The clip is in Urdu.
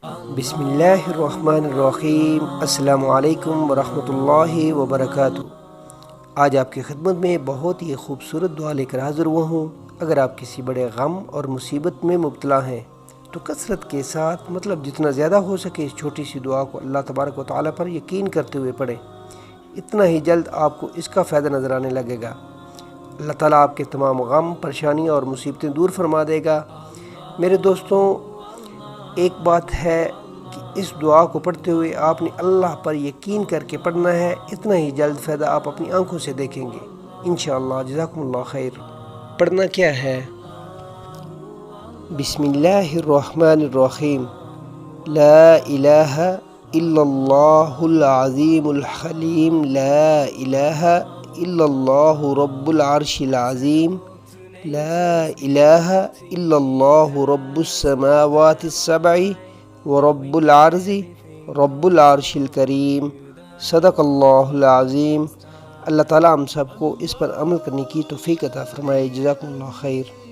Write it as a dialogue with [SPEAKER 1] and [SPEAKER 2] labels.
[SPEAKER 1] بسم اللہ الرحمن الرحیم۔ السلام علیکم ورحمۃ اللہ وبرکاتہ۔ آج آپ کی خدمت میں بہت ہی خوبصورت دعا لے کر حاضر ہوا ہوں۔ اگر آپ کسی بڑے غم اور مصیبت میں مبتلا ہیں تو کثرت کے ساتھ جتنا زیادہ ہو سکے اس چھوٹی سی دعا کو اللہ تبارک و تعالیٰ پر یقین کرتے ہوئے پڑھیں۔ اتنا ہی جلد آپ کو اس کا فائدہ نظر آنے لگے گا۔ اللہ تعالیٰ آپ کے تمام غم، پریشانیاں اور مصیبتیں دور فرما دے گا۔ میرے دوستوں، ایک بات ہے کہ اس دعا کو پڑھتے ہوئے آپ نے اللہ پر یقین کر کے پڑھنا ہے۔ اتنا ہی جلد فائدہ آپ اپنی آنکھوں سے دیکھیں گے انشاءاللہ۔ جزاکم اللہ خیر۔ پڑھنا کیا ہے؟ بسم اللہ الرحمن الرحیم۔ لا الہ الا اللہ العظیم الحلیم، لا الہ الا اللہ رب العرش العظیم، لا الہ الا اللہ رب السماوات السبع ورب العرض رب العرش الکریم، صدق اللہ العظیم۔ اللہ تعالیٰ ہم سب کو اس پر عمل کرنے کی توفیق عطا فرمائے۔ جزاکم اللہ خیر۔